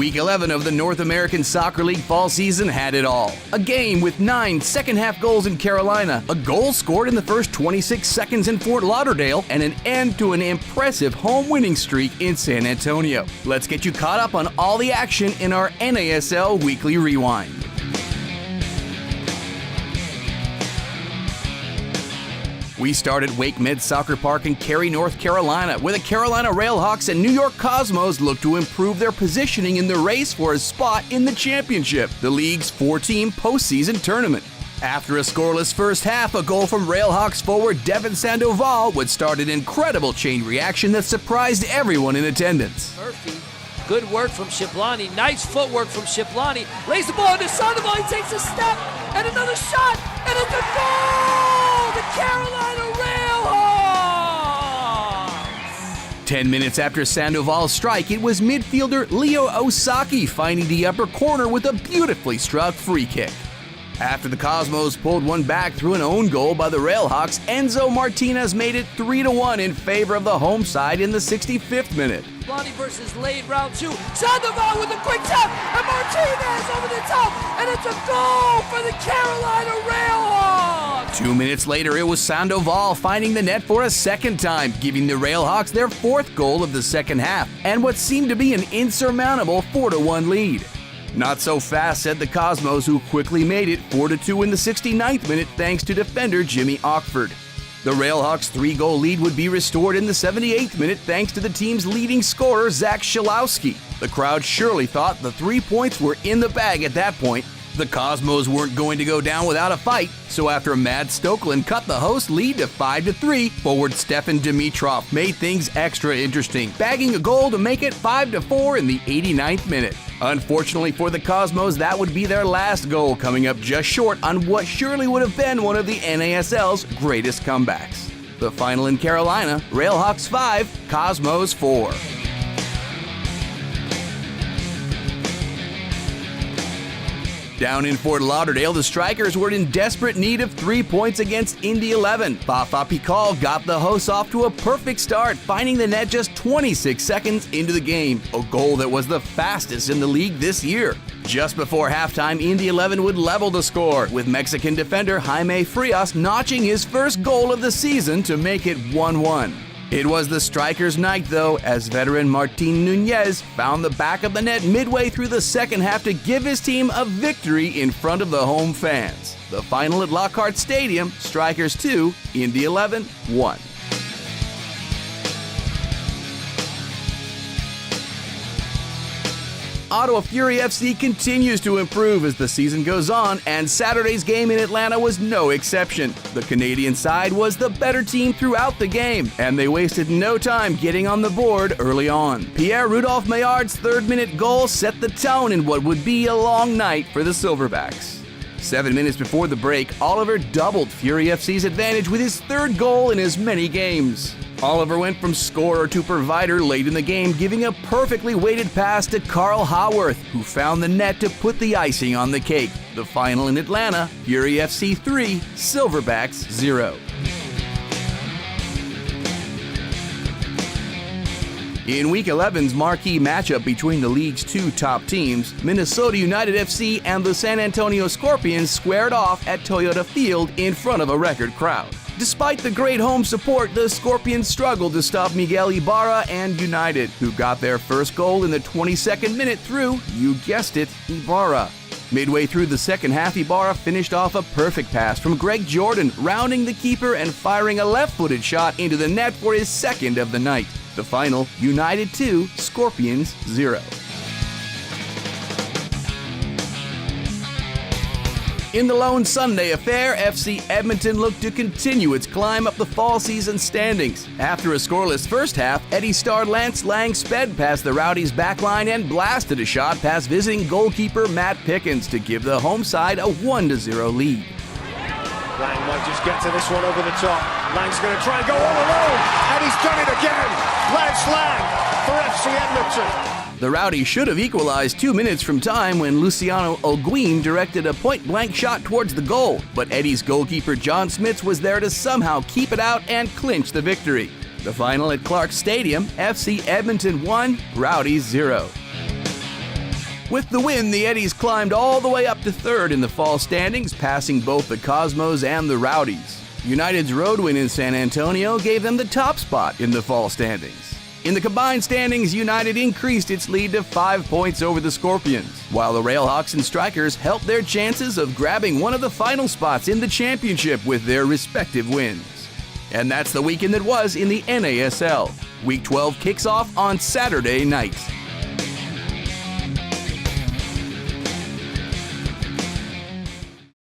Week 11 of the North American Soccer League fall season had it all. A game with 9 second-half goals in Carolina, a goal scored in the first 26 seconds in Fort Lauderdale, and an end to an impressive home winning streak in San Antonio. Let's get you caught up on all the action in our NASL Weekly Rewind. We start at Wake Med Soccer Park in Cary, North Carolina, where the Carolina RailHawks and New York Cosmos look to improve their positioning in the race for a spot in the championship, the league's 4-team postseason tournament. After a scoreless first half, a goal from RailHawks forward Devin Sandoval would start an incredible chain reaction that surprised everyone in attendance. Murphy, good work from Shiplani, nice footwork from Shiplani, lays the ball into Sandoval, he takes a step, and another shot, and it's a goal! The Carolina RailHawks! 10 minutes after Sandoval's strike, it was midfielder Leo Osaki finding the upper corner with a beautifully struck free kick. After the Cosmos pulled one back through an own goal by the RailHawks, Enzo Martinez made it 3-1 in favor of the home side in the 65th minute. Lonnie versus Lade, round 2. Sandoval with a quick tap, and Martinez over the top, and it's a goal for the Carolina RailHawks! 2 minutes later, it was Sandoval finding the net for a second time, giving the RailHawks their 4th goal of the second half, and what seemed to be an insurmountable 4-1 lead. Not so fast, said the Cosmos, who quickly made it 4-2 in the 69th minute thanks to defender Jimmy Ockford. The RailHawks' 3-goal lead would be restored in the 78th minute thanks to the team's leading scorer, Zach Shalowski. The crowd surely thought the 3 points were in the bag at that point. The Cosmos weren't going to go down without a fight, so after Matt Stokeland cut the host lead to 5-3, forward Stefan Dimitrov made things extra interesting, bagging a goal to make it 5-4 in the 89th minute. Unfortunately for the Cosmos, that would be their last goal, coming up just short on what surely would have been one of the NASL's greatest comebacks. The final in Carolina, RailHawks 5, Cosmos 4. Down in Fort Lauderdale, the Strikers were in desperate need of 3 points against Indy 11. Fafa Pikal got the hosts off to a perfect start, finding the net just 26 seconds into the game, a goal that was the fastest in the league this year. Just before halftime, Indy 11 would level the score, with Mexican defender Jaime Frias notching his first goal of the season to make it 1-1. It was the Strikers' night, though, as veteran Martin Nunez found the back of the net midway through the second half to give his team a victory in front of the home fans. The final at Lockhart Stadium, Strikers 2, Indy 11 1. Ottawa Fury FC continues to improve as the season goes on, and Saturday's game in Atlanta was no exception. The Canadian side was the better team throughout the game, and they wasted no time getting on the board early on. Pierre-Rudolph Maillard's 3rd-minute goal set the tone in what would be a long night for the Silverbacks. 7 minutes before the break, Oliver doubled Fury FC's advantage with his 3rd goal in as many games. Oliver went from scorer to provider late in the game, giving a perfectly weighted pass to Carl Haworth, who found the net to put the icing on the cake. The final in Atlanta, Fury FC 3, Silverbacks 0. In Week 11's marquee matchup between the league's 2 top teams, Minnesota United FC and the San Antonio Scorpions squared off at Toyota Field in front of a record crowd. Despite the great home support, the Scorpions struggled to stop Miguel Ibarra and United, who got their first goal in the 22nd minute through, you guessed it, Ibarra. Midway through the second half, Ibarra finished off a perfect pass from Greg Jordan, rounding the keeper and firing a left-footed shot into the net for his 2nd of the night. The final, United 2, Scorpions 0. In the lone Sunday affair, FC Edmonton looked to continue its climb up the fall season standings. After a scoreless first half, Eddie star Lance Lang sped past the Rowdies' backline and blasted a shot past visiting goalkeeper Matt Pickens to give the home side a 1-0 lead. Lang might just get to this one over the top. Lang's going to try and go all alone, and he's done it again. Lance Lang for FC Edmonton. The Rowdies should have equalized 2 minutes from time when Luciano Olguin directed a point-blank shot towards the goal, but Eddie's goalkeeper John Smits was there to somehow keep it out and clinch the victory. The final at Clark Stadium, FC Edmonton 1, Rowdies 0. With the win, the Eddies climbed all the way up to third in the fall standings, passing both the Cosmos and the Rowdies. United's road win in San Antonio gave them the top spot in the fall standings. In the combined standings, United increased its lead to 5 points over the Scorpions, while the RailHawks and Strikers helped their chances of grabbing one of the final spots in the championship with their respective wins. And that's the weekend that was in the NASL. Week 12 kicks off on Saturday night.